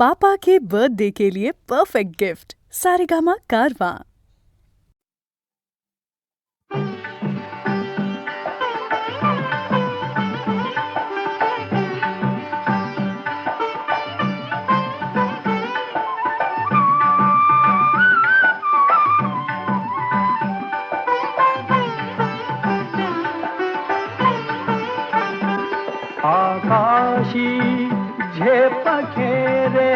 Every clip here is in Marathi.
पापा के बर्थडे के लिए परफेक्ट गिफ्ट सारेगामा कारवां। आकाशी झेप खेरे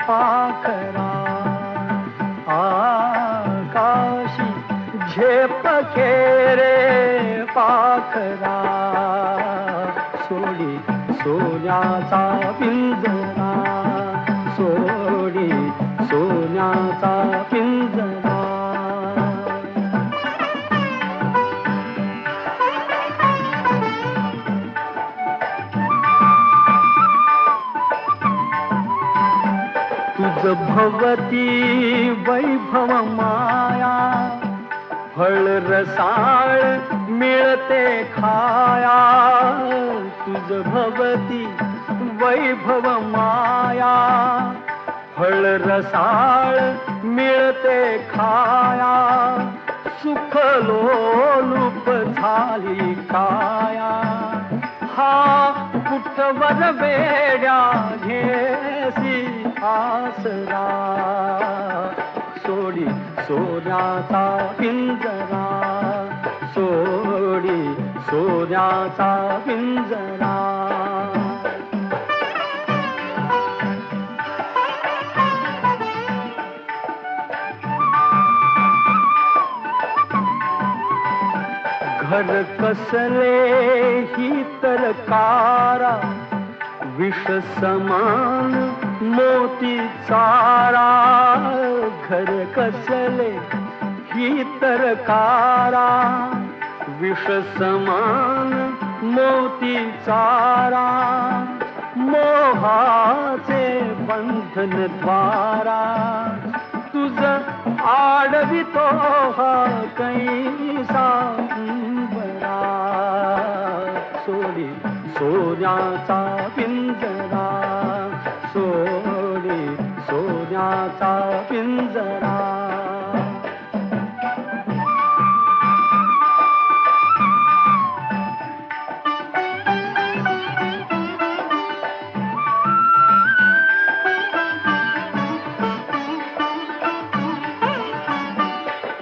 पाखरा, आकाशी झेप खेरे पाखरा, सोडी सोन्याचा पिंजरा, सोडी सोन्याचा पिंजरा. तुझ भवती वैभव माया, फळ रसाळ मिळते खाया. तुझ भवती वैभव माया, फळ रसाळ मिळते खाया. सुख लोलूप झाली काया, हा कुठवर वेड्या घेसी आसरा. सोडी सोन्याचा पिंजरा, सोडी सोन्याचा पिंजरा. घर कसले ही तर कारा, विष समान मोती चारा. घर कसले ही तर कारा, विष समान मोती चारा. मोहाचे बंधन द्वारा, तुझ आडवितो हा कैसा बरा. सोडी सोन्याचा पिंजरा, सोडी सोन्याचा पिंजरा.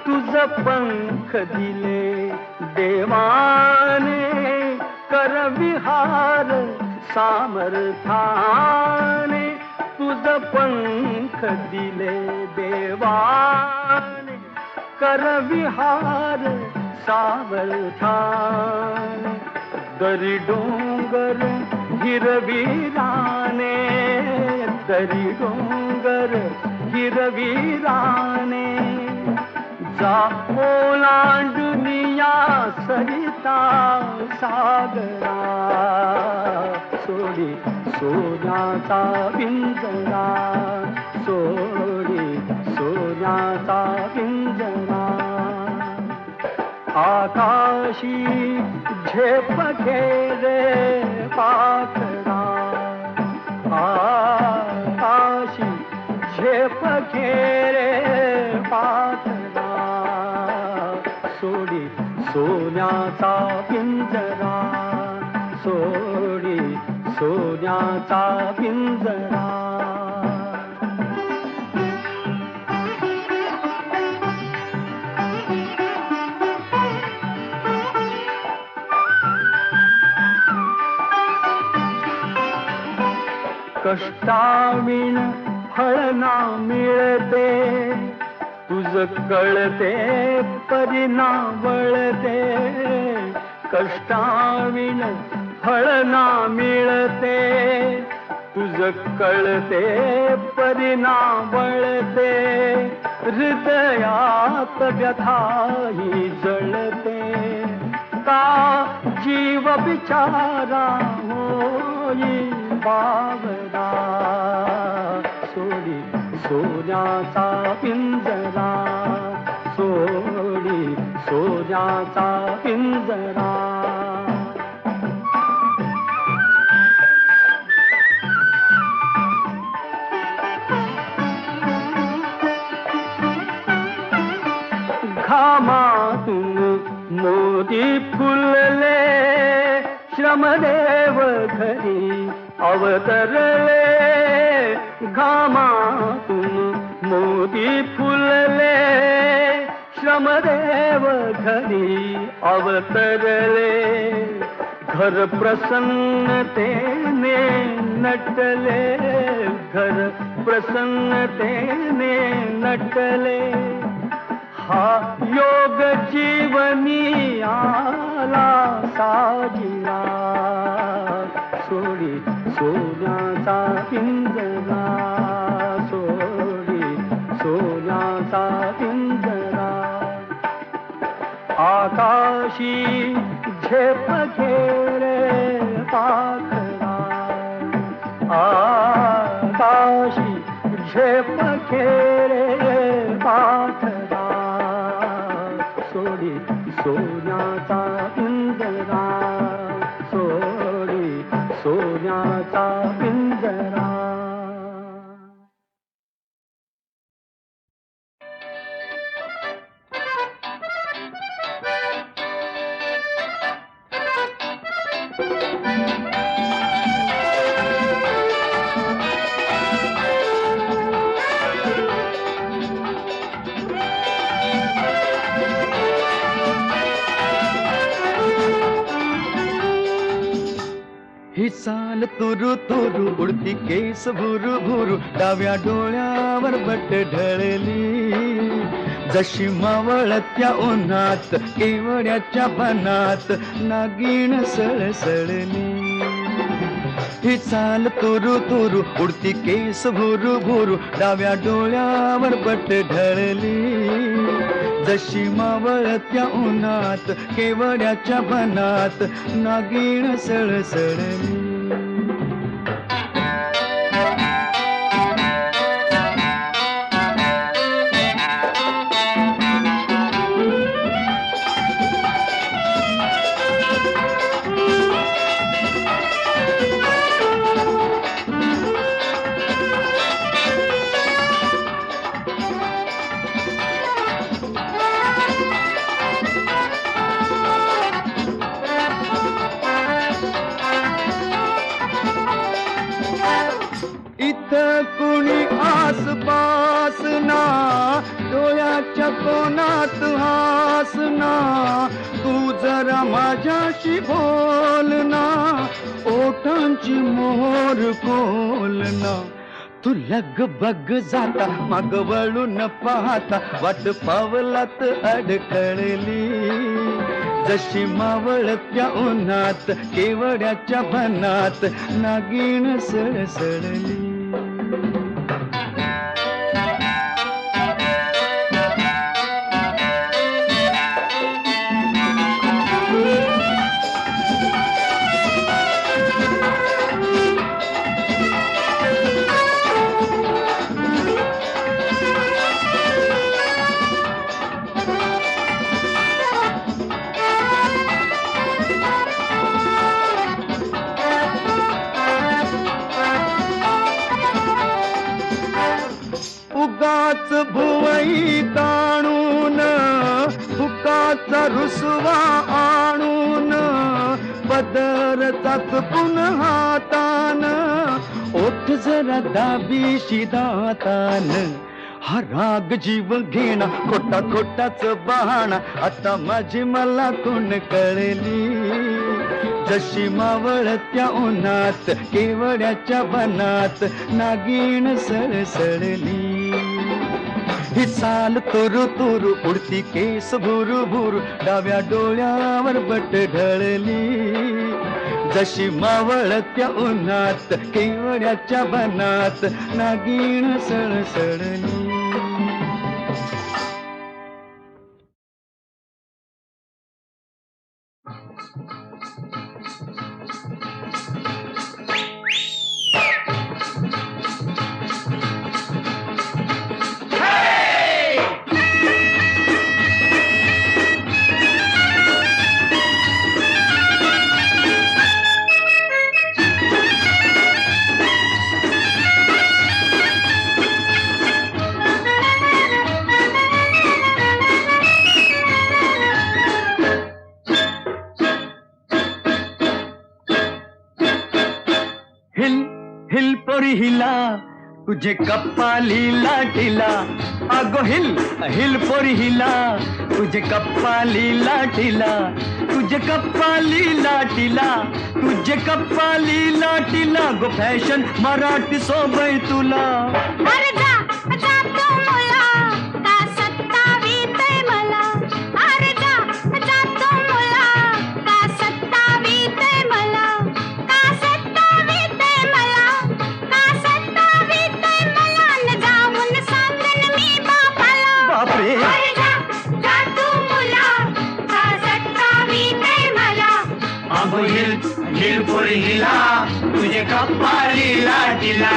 तुझ पंख दिले देवाने, कर विहार सामर्थाने. तुझ पंख दिले देवाने, कर विहार सामर्थाने. दरी डोंगर हिरवीराने, दरी डोंगर हिरवीराने. जा ओलांडुनिया सरिता सागरा, सोडी सोन्याचा पिंजरा, सोडी सोन्याचा पिंजरा. आकाशी झेप खेरे पाखरा, आकाशी झेप खेरे पाखरा. सोडी सोन्याचा पिंजरा, सोडी सोन्याचा पिंजरा. कष्टाविण फळ ना मिळते, तुझ कळते परिणा वळते. कष्टाविण फळ ना मिळते, तुझ कळते परिणा वळते. हृदयात व्यथाही जळते, का जीव बिचारा होई बावरा. सोडी सोन्याचा पिंजरा, सोडी सोन्याचा पिंजरा. श्रमदेव घरी अवतरले, घामातून मोती फुलले. श्रमदेव घरी अवतरले, घर प्रसन्नतेने नटले, घर प्रसन्नतेने नटले. हा योग जीवनी आला साजिला, सोडी सोन्याचा पिंजरा, सोडी सोन्याचा पिंजरा. आकाशी झेप घेरे पाखरा, आकाशी झेप घेरे पाखरा. सोडी सोन्याचा पिंजरा, सोडी सोन्याचा पिंजरा. ही चाल तुरु तुरु उडती केस भुरु भुरु, डाव्या डोळ्यावर बट ढळली. जशी मावळत्या उन्हात केवड्याच्या बनात नागिण सळसळली. ही चाल तुरु तुरु उडती केस भुरु भुरु, डाव्या डोळ्यावर बट ढळली. जशी मावळत्या उन्हात केवड्याच्या बनात नागिण सळसळली. कुणी आसपास ना, डोळ्याच्या कोणात हासना. तू जरा माझ्याशी बोल ना, ओठांची मोहर खोलना. तू लग बग जाता माग वळून पाहता, वाट पावलात अडकळली. जशी मावळत्या उन्हात केवड्याच्या बनात नागिण सळसळली. उगाच भुवई ताणून फुकाचा रुसवा आणून, पदरचाच पुन्हा हातान, ओठ जरा दाबीशी दातान. हा राग जीव घेणा खोटा खोटाच बहाणा, आता माझी मला कोण कळली. जशी मावळत्या उन्हात केवड्याच्या बनात नागिण सळसळली. ही चाल तुरु तुरु उडती केस भुरु भुरु, डाव्या डोळ्यावर बट ढळली. जशी मावळत्या उन्हात केवड्याच्या बनात नागिण सळसळली. तुझे कप्पाली लाटीला अगो हिल हिल पोरी हिला तुझे कप्पाली लाटीला तुझे कप्पाली लाटीला तुझे कप्पाली लाटीला गो फॅशन मराठी सोबय तुला अरे जा जा तू मुला का सत्तावीतय मला अरे जा जा तू मुला का सत्तावीतय मला का सत्तावीतय मला का सत्तावीतय मला न जाऊन सांगन मी बापाला बापरे अरे जा जा तू मुला का सत्तावीतय मला अगो हिल हिल पोरी हिला तुझे कप्पाली लाटीला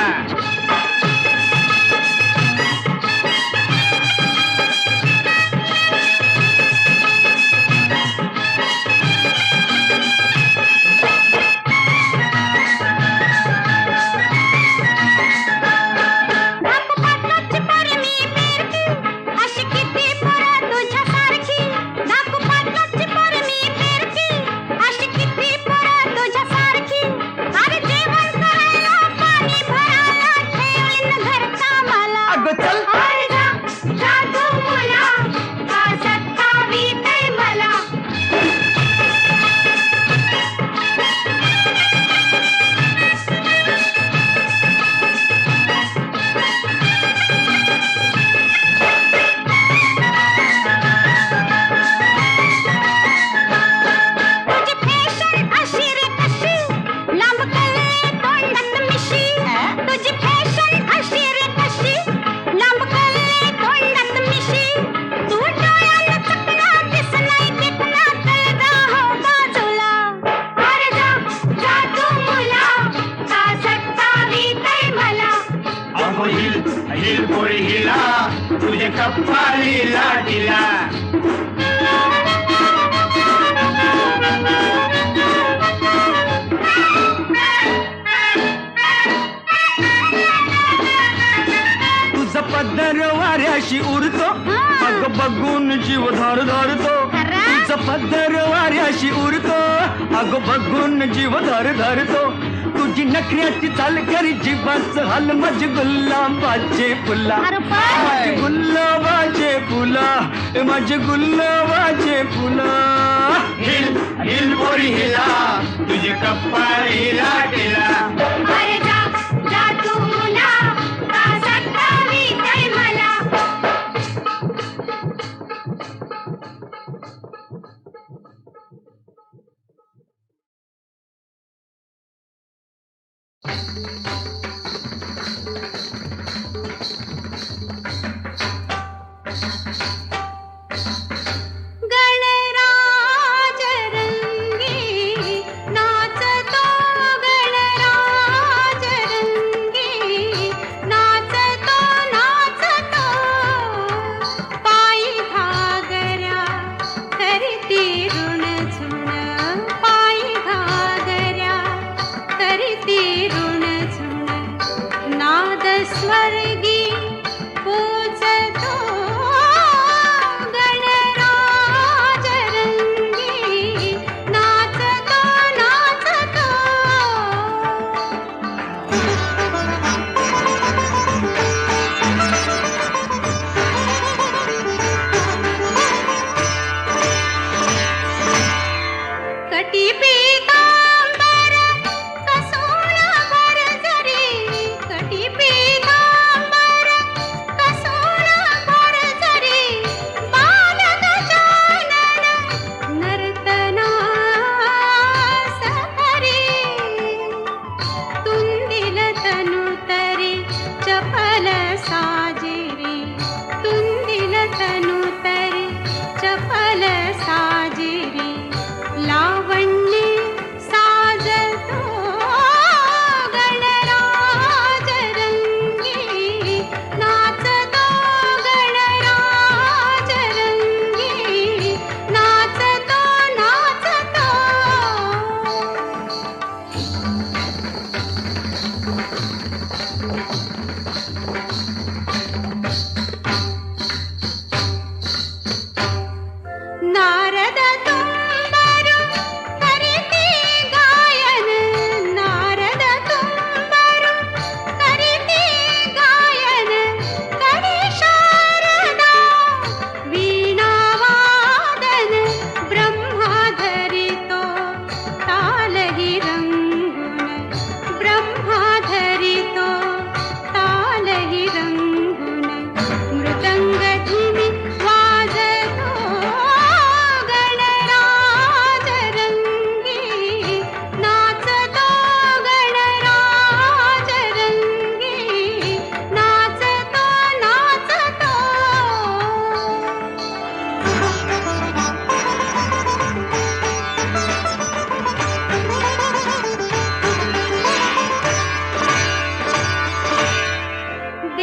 तुझे कप्पाली लाटीला तुझा पदर वाऱ्याशी उडतो अग बघून जीव धार धरतो तुझा पदर वाऱ्याशी उडतो अग बघून जीव धार धरतो तुझी नखऱ्याची चाल करी जीवाच हाल मज गुलाबाचे फुला माझे गुलाबाचे फुला माझे गुलाबाचे फुला हिल हिल पोरी हिला तुझे कप्पाली लाटीला अरे जा जा तू मुला का सत्तावीतय मला गणराज रंगी नाचतो गणराज रंगी नाचतो नाचतो पायी घागऱ्या करती ऋणझुण पायी घागऱ्या करती ऋणझुण नाद स्वर्गी पूजतो गणराज रंगी नाचतो नाचतो कटी पीतांबर कसून भर जरी कटी पीतांबर कसून भर जरी बाल गजानन नर्तना सहरी तुंदिल तनु तरी चपल साजिरी तुंदिल तनु तरी चपल साजिरी लावण्य साजतो गणराज रंगी नाचतो गणराज रंगी नाचतो नाचतो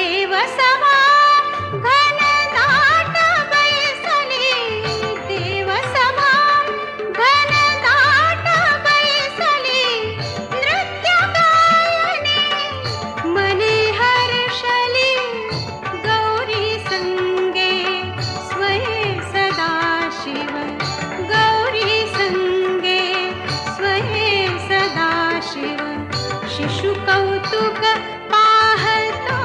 देव सवा घनदाट बैसली, देव सवा घनदाट बैसली, नृत्य गायने मने हर्षली, गौरी संगे स्वये सदाशिव, गौरी संगे स्वये सदाशिव, शिशु कौतुक पाहतो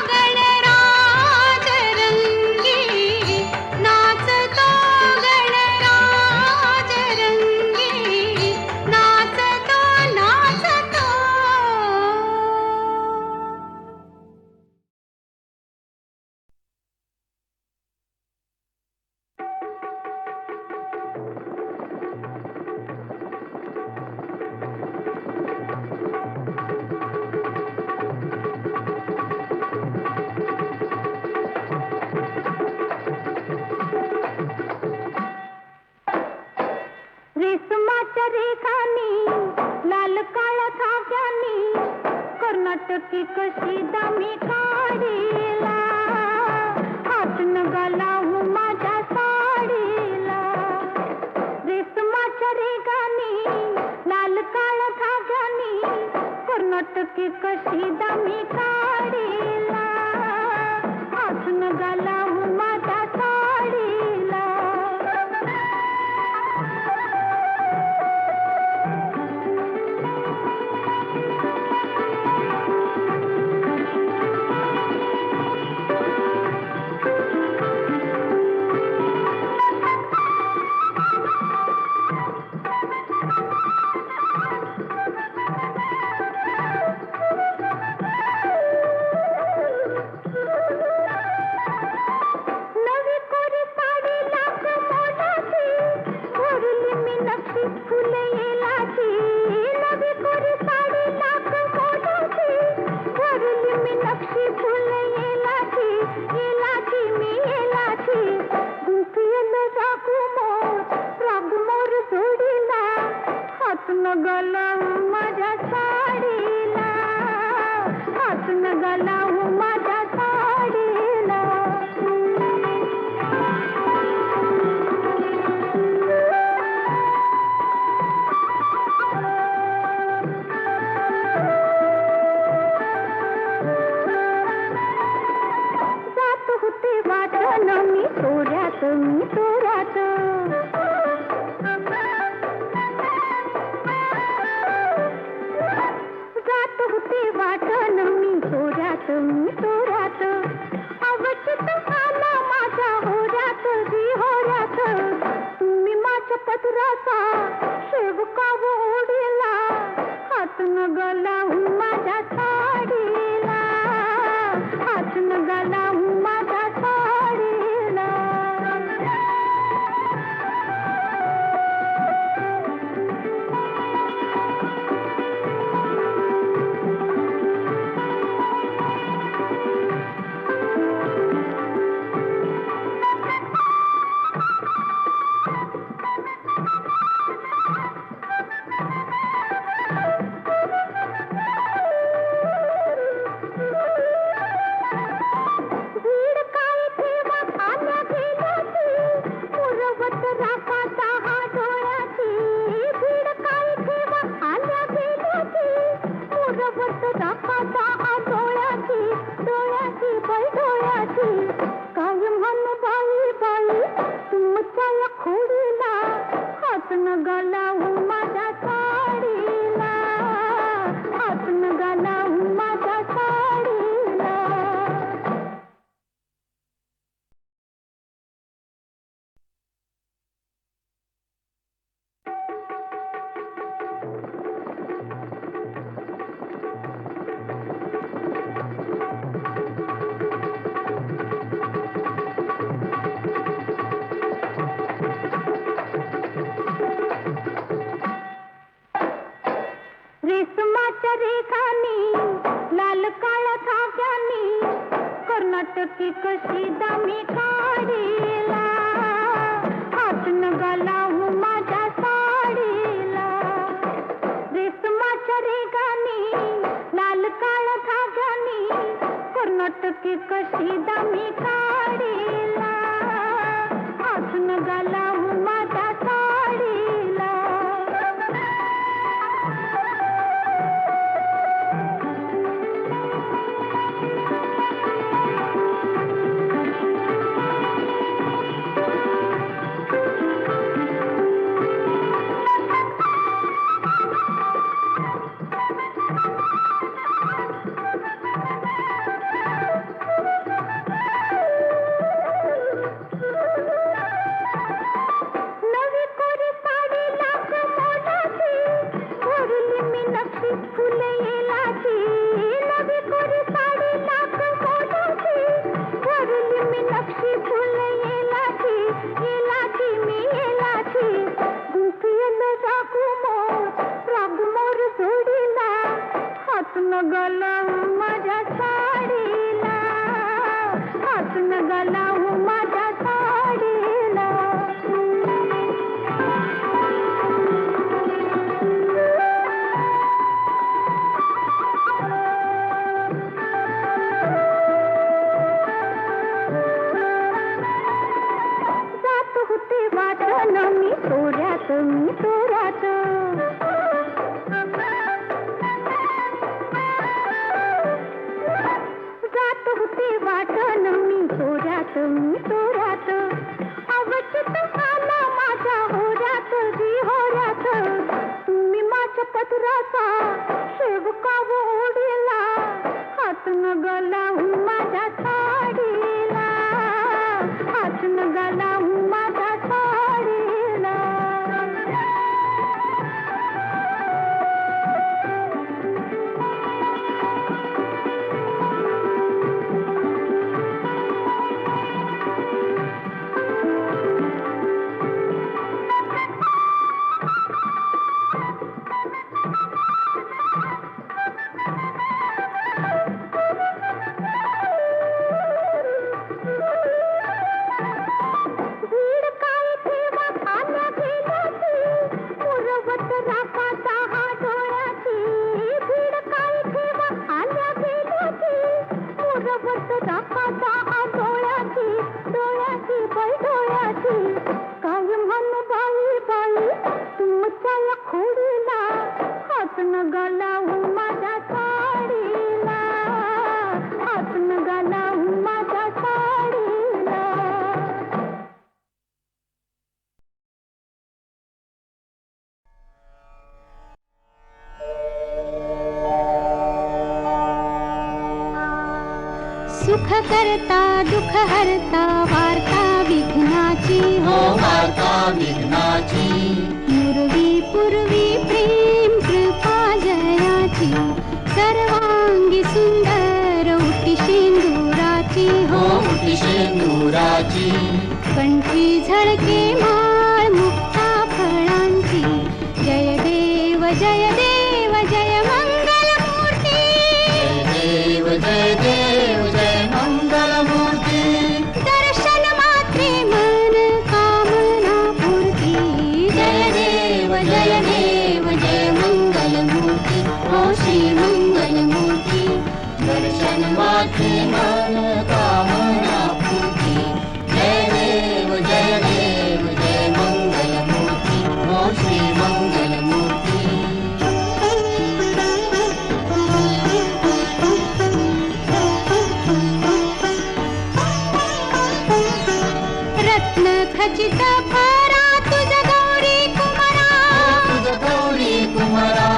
गणराज रंगी, नाचतो गणराज रंगी, नाचतो नाचतो. रेशमाच्या रेखानी लाल काळ्या धाग्यानी कर्नाटकी कशी दामी काढीला, हात नगा लावू माझ्या साडीला. रेशमाच्या रेखानी लाल काळ्या धाग्यानी कर्नाटकी कशी दामी काढीला, हात नगा लावू माझ्या साडीला. नवी कोरी साडी लाख मोलाची, भरली मी नक्षी फुले येलाची. नवी कोरी साडी लाख मोलाची, भरली मी नक्षी फुले येलाची, येलाची मी येलाची. गुंफियेल रागमोर जोडीला, हात नगा लावू माझ्या साडीला, हात नगा लावू माझ्या साडीला. जात होते वाटण मी तोऱ्यात, मी तोऱ्यात. जात होते वाटण मी तोऱ्यात, मी तोऱ्यात. अवचित आला माझ्या होऱ्यात, जी होऱ्यात. तुम्ही माझ्या पदराचा शेवका ओढीला, हात नगा लावू माझ्या साडीला, हात नगा लावू माझ्या साडीला. भीड काय ठेवा आल्या गेल्याची, पुरवत राखाचा हा डोळ्याची. भीड काय ठेवा आल्या गेल्याची, पुरवत राखाचा हा डोळ्याची, डोळ्याची बाई डोळ्याची. काय म्हण बाई बाई तुमच्या या खोडीला, हात नगा लावू माझ्या साडीला, हात नगा लावू माझ्या साडीला. रेशमाच्या रेखानी लाल काळ्या धाग्यानी कर्नाटकी कशी दामी काढीला, हात नगा लावू माझ्या साडीला. रेशमाच्या रेखानी लाल काळ्या धाग्यानी फाटकी कशी दामी काढीला असून गलावू माझ्या साडीला नवी कोरी साडी लाख मोलाची भरली मी नक्षी फुले येलाची नवी कोरी साडी लाख मोलाची भरली मी नक्षी फुले येलाची येलाची मी येलाची गुंफियल रागमोर जोडीला हातून गलावू माझ्या साडीला हातून गलावू माझ्या साडीला जात होते वाटण मी तोऱ्यात जात होते वाटण मी तोऱ्यात अवचित आला माझ्या होऱ्यात जी होऱ्यात तुम्ही माझ्या पदराचा शेवका ओढीला हातून गलावू माझ्या साडीला हातून गलावू माझ्या साडीला भीड काय ठेवा आल्या गेल्याची पुरवत राखाचा हा डोळ्याची भीड काय ठेवा आल्या गेल्याची पुरवत राखाचा हा डोळ्याची डोळ्याची काय म्हण बाई तुमच्या या खोडीला हातून गलावू माझ्या साडीला हातून गलावू माझ्या साडीला सुख करता दुख हरता वार्ता विघ्नाची हो वार्ता विघ्नाची पूर्वी प्रेम कृपा जयाची सर्वांगी सुंदर उटी शेंदुराची हो मोठी शेंदुराची कंठी झळके माळ मुक्ता फळांची जय देव जय देव जय मंगल मूर्ती जय देव जय मंगल मूर्ती दर्शन मात्रे मन कामना पूर्ती जय देव जय मंगल मूर्ती हो श्री मंगल मूर्ती दर्शन मात्रे मन कामना पूर्ती जय देव जय मंगल मूर्ती हो श्री मंगल मूर्ती रत्न खचित फरा तुझ गौरी कुमारा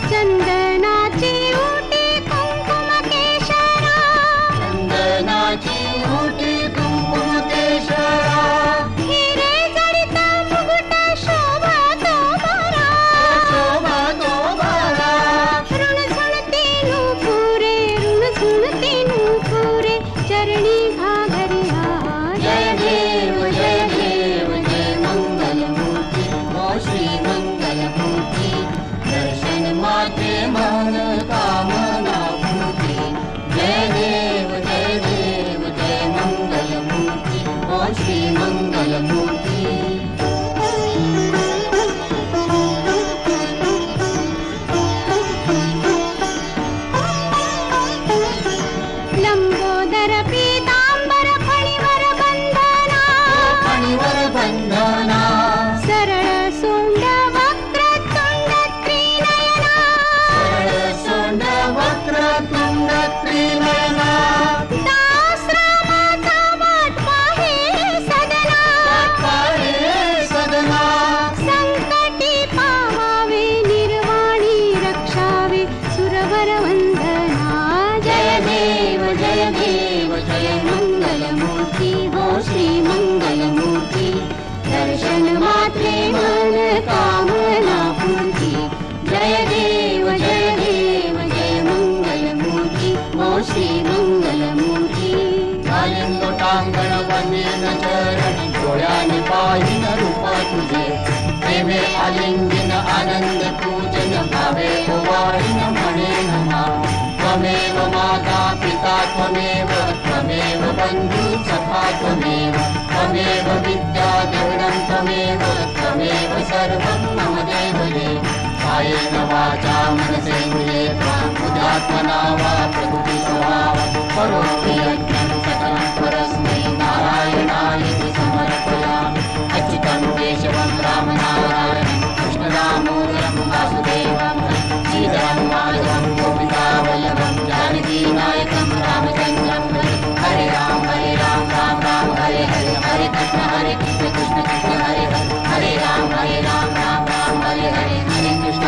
चंदनाची उटी कुंकुम केशरा चंदनाची उटी कुंकुम केशरा हिरे जडित मुकुट शोभा तो बरा ऋण झुणती नूपुरे चरणी घाघरिया जय देव जय सदर पीतांबर फणीवर बंधना सरळ सोंड वक्रतुंड त्रिनयना दासरामाचा वाट पाहे सदना संकटी पावावे निर्वाणी रक्षावे सुरवर वंदना जय देव जय मंगलमूर्ती हो श्री मंगलमूर्ती दर्शन मात्रे मन कामना पूर्ती जय देव जय मंगलमूर्ती हो श्री मंगलमूर्ती टांगण वंदन चरण डोळ्याने पाहिन रूप तुझे प्रेमे आलिंगन आनंद पूजन भावे ओवाळीन म्हणे नमा त्वमेव माता पिता त्वमेव बंधू सखा त्वमेव विद्या देवनं त्वमेव सर्वं मम देवदेव कायेन वाचा मनसेन्द्रिये बुद्ध्यात्मना वा प्रकृति स्वभाव करोमि यज्ञं सकलं परस्मै नारायणाय समर्पयामि अच्युतं केशवं रामनारायणं कृष्णदामोदरं वासुदेवं श्रीधरं माधवं गोपिकावल्लभं जानकीनायकं रामचन्द्रं हरे राम राम राम हरे हरे हरे कृष्ण कृष्ण हरे हरे राम राम राम हरे हरे हरे कृष्ण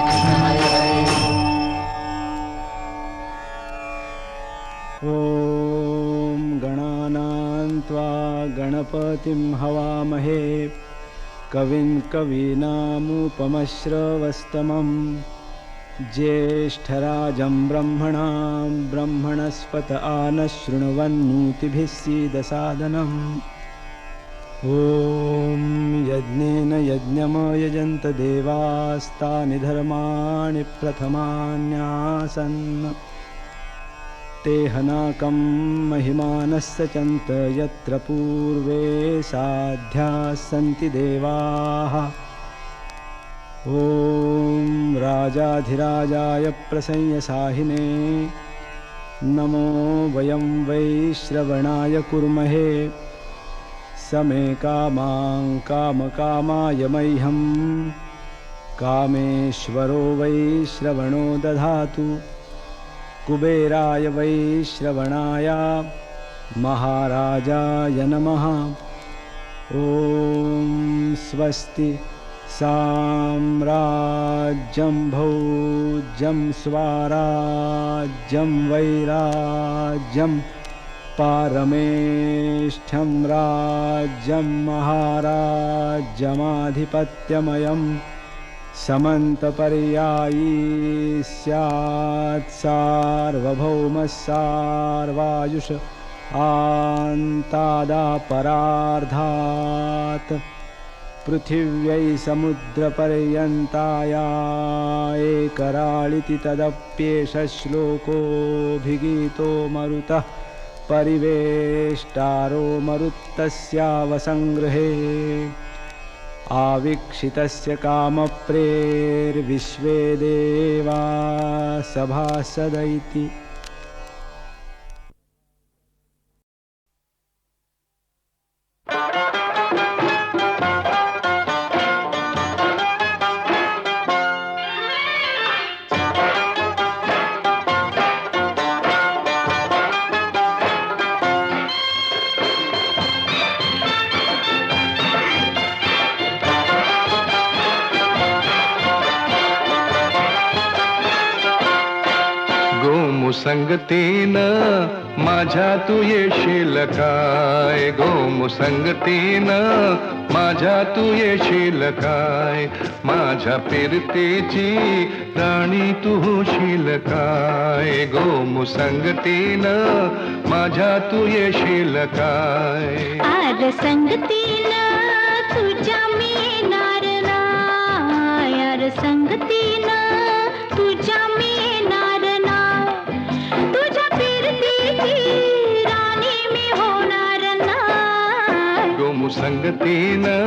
कृष्ण हरे हरे ॐ गणानां त्वा गणपतिं हवामहे कविं कवीनामुपमश्रवस्तमं ज्येष्ठराजं ब्रह्मणस्पत आनशृण्वन्नोतिभिः सीदसादनम् ॐ यज्ञेन यज्ञमयजन्त देवास्तानि धर्माणि प्रथमान्यासन् ते हनाकं महिमानः सचन्त यत्र पूर्वे साध्याः सन्ति देवाः ॐ राजाधिराजाय प्रसंयसाहिने नमो वयं वैश्रवणाय कुर्महे समे कामां कामकामाय मह्यं कामेश्वरो वैश्रवणो दधातु कुबेराय वैश्रवणाय महाराजाय नमः ॐ स्वस्ति साम्राज्यं भौज्यं स्वाराज्यं वैराज्यं पारमेष्ठ्यं राज्यं महाराज्यमाधिपत्यमयं समन्तपर्यायी स्यात् सार्वभौमः सार्वायुष आन्तादापरार्धात् पृथिव्यै समुद्रपर्यन्ताया एकराळिति तदप्येष श्लोकोऽभिगीतो मरुतः परिवेष्टारो मरुत्तस्यावसङ्गृहे आवीक्षितस्य कामप्रेर्विश्वे देवा सभासदैति संगतीनं माझ्या तू येशील काय गोमुसंगतीनं माझ्या तू येशील काय माझ्या फिरतेची राणी तू होशील काय गोमुसंगतीनं माझ्या तू येशील काय आर संगतीनं तुझ्या मी येणार नाय आर संगतीनं तुझ्या मी येणार नाय तुझ्या फिरतीची राणी मी होणार नाय गोमुसंगतीनं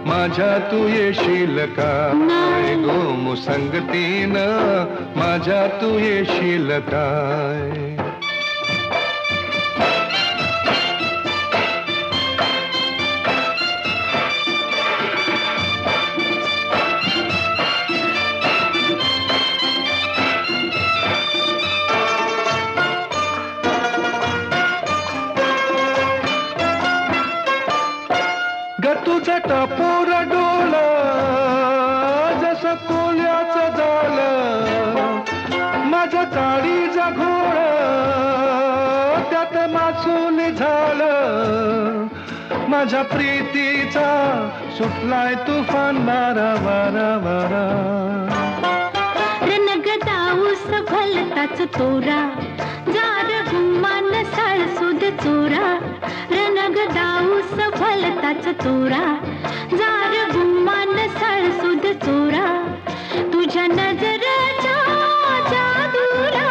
माझ्या तू येशील काय गोमुसंगतीनं माझ्या तू येशील काय मासून झालं माझ्या प्रीतीचा सुटलाय तुफान वारा वारा वारा रणगदाऊस भलताच तोरा जार गुमान साळसुद चोरा रणगदाऊस भलताच तोरा जार गुमान साळसुद चोरा तुझ्या नजरेच्या जादूला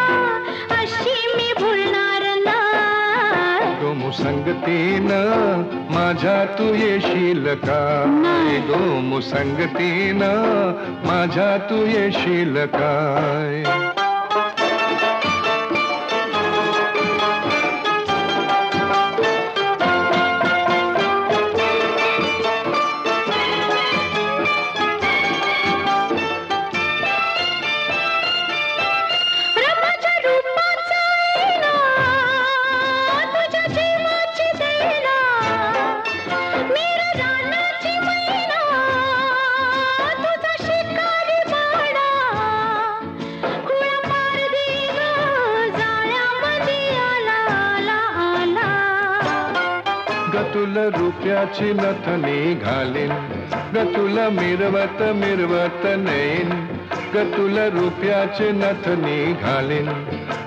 अशी मी भुलणार नाही गो मुसंगतीनं माझ्या तू येशील काय गो मुसंगतीनं माझ्या तू येशील काय तुला रुपयाची नथनी घालीन ग तुला मिरवत मिरवत नेईन ग तुला रुपयाची नथनी घालीन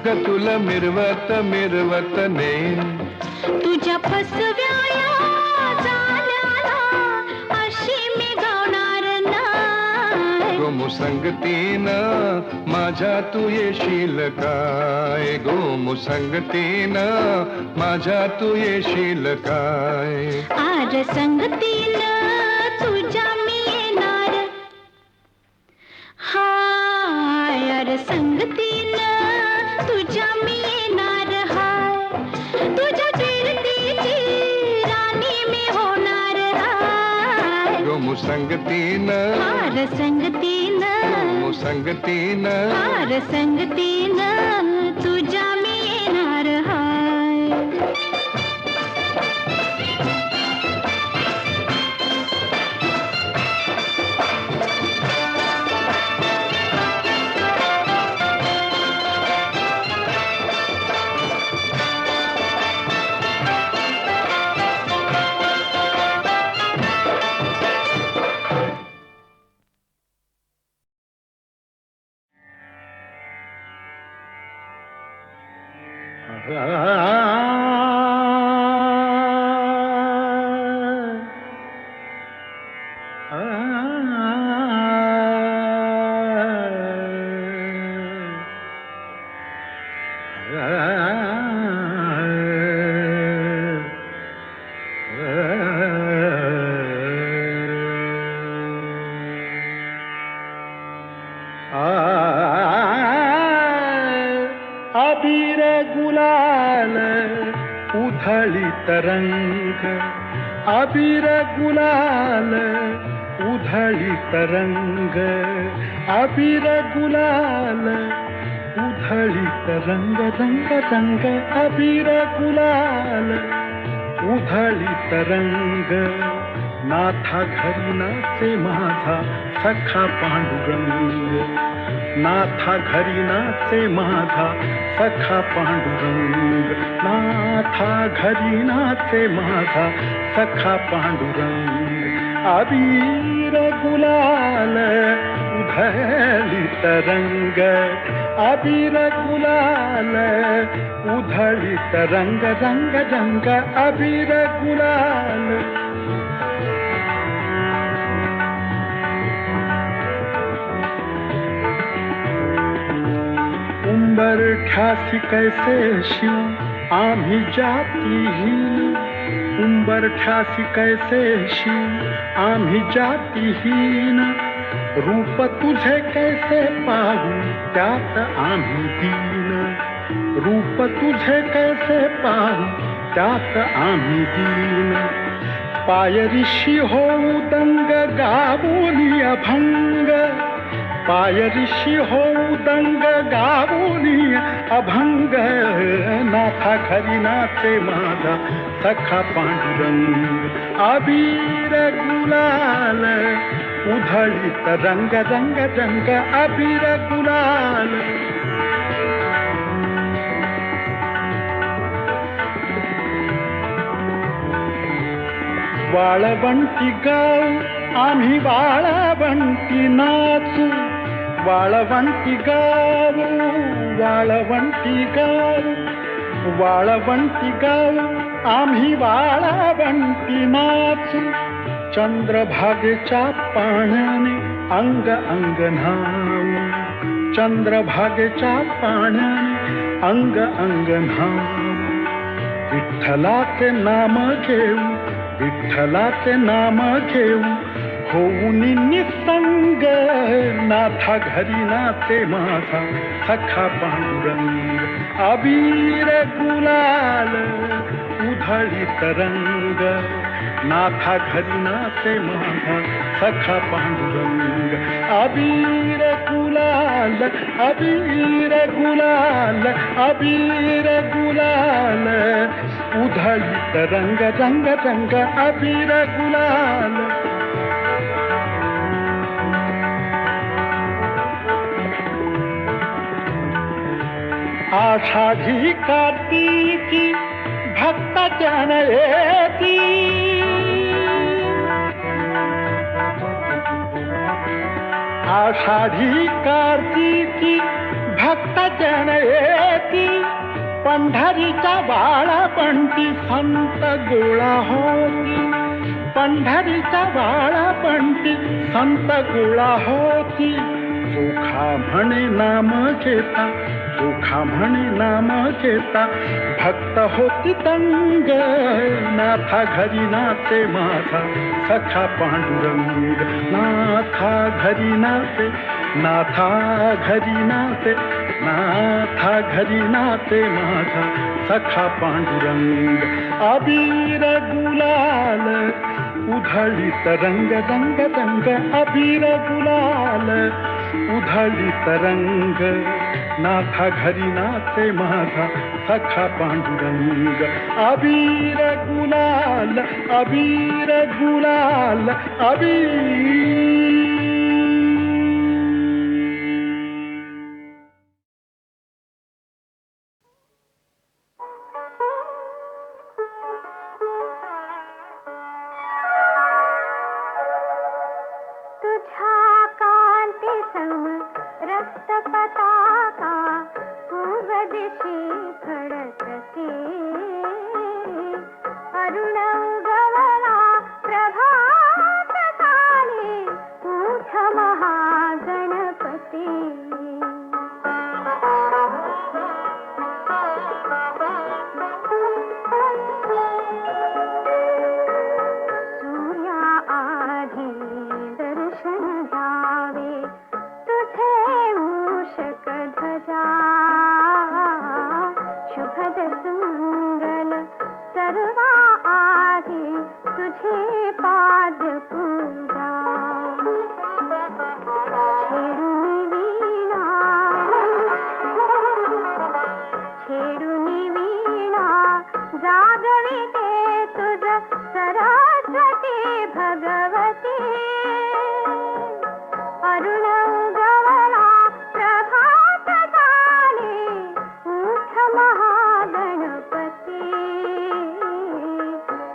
ग तुला मिरवत मिरवत नेईन तुझ्या फसव्या झाल्याला अशी मी गावणार नाही गो मुसंगतीनं माझ्या तू येशील काय गो मुसंगतीनं माझ्या तू येशील काय आर संगतीनं तुझ्या मी येणार हाय आर संगतीनं तुझ्या मी येणार हाय तुझ्या कीर्तीची राणी मी होणार हाय गो मुसंगतीनं आर संगतीनं मुसंगतीनं आर संगतीनं तुझ्या मी येणार हाय अबीर गुलाल उधळी तरंग अबीर गुलाल उधळी तरंग अबीर गुलाल उधळी तरंग रंग रंग अबीर गुलाल उधळी तरंग नाथा घरी नाचे माझा सखा पांडुरंग नाथा घरी नाचे माझा सखा पांडुरंग नाथा घरी नाचे माझा सखा पांडुरंग अबीर गुलाल उधळी तरंग अबीर गुलाल उधळी तरंग रंग रंग अबीर गुलाल उंबरठ्यासी कैसे शिव आम्ही जातीहीन उंबरठ्यासी कैसे शिव आम्ही जातीहीन रूप तुझे कैसे पाहू त्यात आम्ही दीन रूप तुझे कैसे पाहू त्यात आम्ही दीन पायरीशी होऊ दंग गावोनी अभंग पायरीशी होऊ दंग गावोनी अभंग नाथा घरी नाचे माझा सखा पांडुरंग अबीर गुलाल उधळीत रंग रंग रंग अबीर गुलाल वाळवंटी गाव आम्ही वाळवंटी नाचू, वाळवंटी गाव, वाळवंटी गाव, वाळवंटी गाव आम्ही वाळवंटी नाचू. चंद्रभागेच्या पाण्याने अंग अंग न्हाऊ, चंद्रभागेच्या पाण्याने अंग अंग न्हाऊ. विठ्ठलाचे नाम घेऊ, विठ्ठलाचे नाम घेऊ, होऊन निसंग नाथा घरी नाचे माझा सखा पांडुरंग. अबीर गुलाल उधळीत रंग, नाथा घरी नाचे माझा सखा पांडुरंग. अबीर गुलाल, अबीर गुलाल, अबीर गुलाल उधळीत रंग, रंग रंग अबीर गुलाल. आषाढी कार्तिकी भक्त जन येती, आषाढी कार्तिकी भक्त जन येती. पंढरीच्या बाळापंटी संत गोळा होती, पंढरीच्या बाळापंटी संत गोळा होती. चोखा म्हणे नाम घेता, चोखा म्हणे नाम घेता, भक्त होती तंग नाथा घरी नाचे माझा सखा पांडुरंग. नाथा घरी नाचे, नाथा घरी नाचे, नाथा घरी नाचे माझा सखा पांडुरंग. अबीर गुलाल उधळीत रंग, रंग रंग अबीर गुलाल उधळीत रंग, नाथा घरी नाचे माझा सखा पांडुरंग. अबीर गुलाल, अबीर गुलाल, अबीर. तुझ्या कांती सम रक्त पताका पूर्व दिशी फडकते. अरुण उगवला प्रभात काली, उठ महागणपती. सूर्या आधी दर्शन द्यावे तुझे मूषक ध्वजा. शुभद सुंगल सर्वा आधी तुझे पाद पूजा. छेडून वीणा, छेडून वीणा जागविते तुझ सरस्वती भगवती. अरुण उगवला प्रभात काली, उठ महागणपती,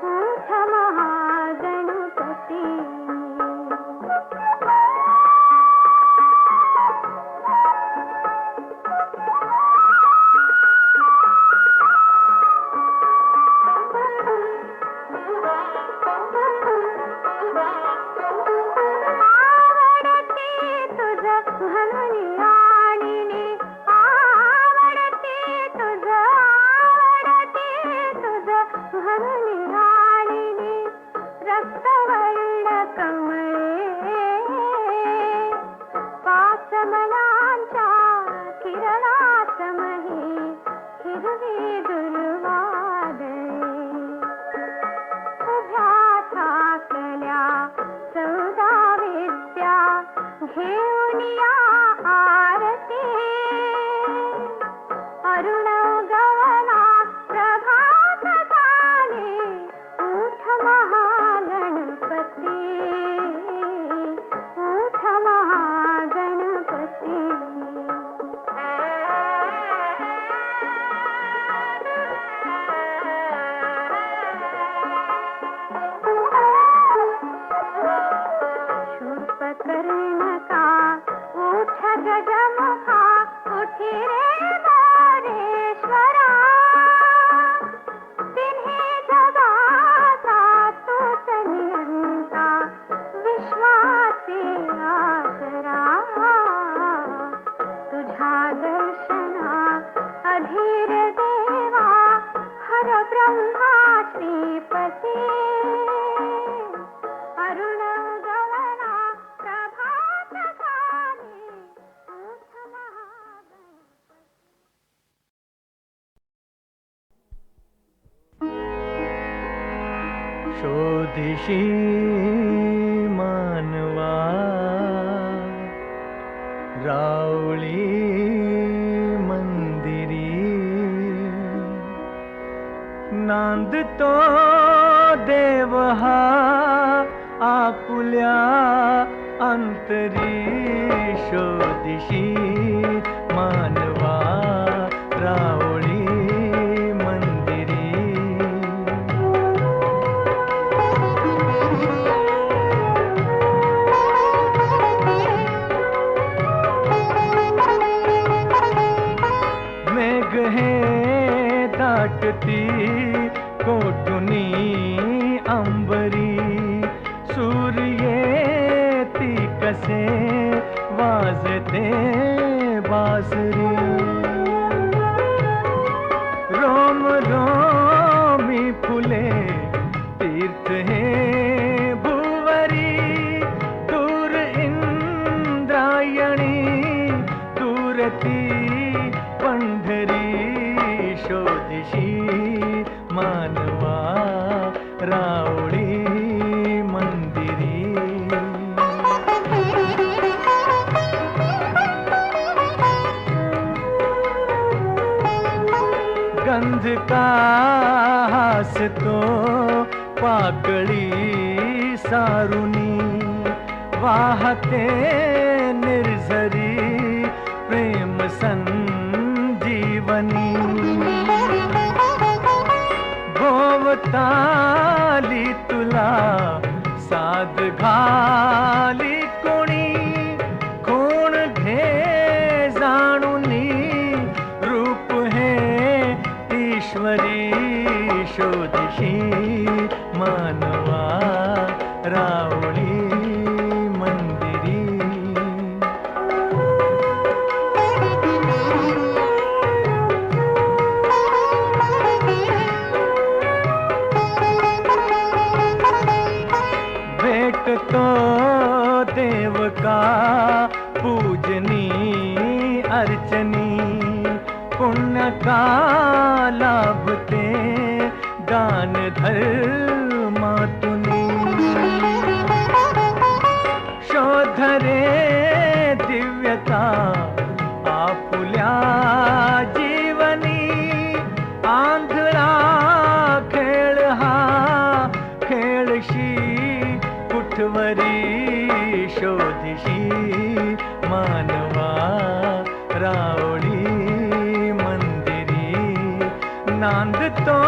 उठ महागणपती. परब्रह्मा श्रीपती अरुण गवळा प्रभात काली ओठ महागणपती. शोधिशी मानवा रावळी मंदिरी नांदतो देव हा आपुल्या अंतरी. शोधिशी मानवा रावळी मंदिरी. मेघ हे दाटती कोठुनी अंबरी. सूर्येती कसे वाजते बासरी. रोम रोमी फुले तीर्थ हे भुवरी. दूर इंद्रायणी दूरती पंढरी. शोधिशी मानवा रावळी मंदिरी. गंध का हासतो पाकळी सारुनी. वाहते निर्झरी प्रेम संजीवनी. भोवताली तुला साध घाली कोणी. कोण घे जाणुनी रूप हे ईश्वरी. शोधिशी मानवा रावळी मंदिरी. भेटतो देव का पूजनी अर्चनी. पुण्य का लाभते गान धर्मातुनी. शोधरे दिव्यता आपुल्या जीवनी. आंधळा खेळ हा खेळशी कुठवरी. शोधिशी मानवा रावळी मंदिरी. नांदतो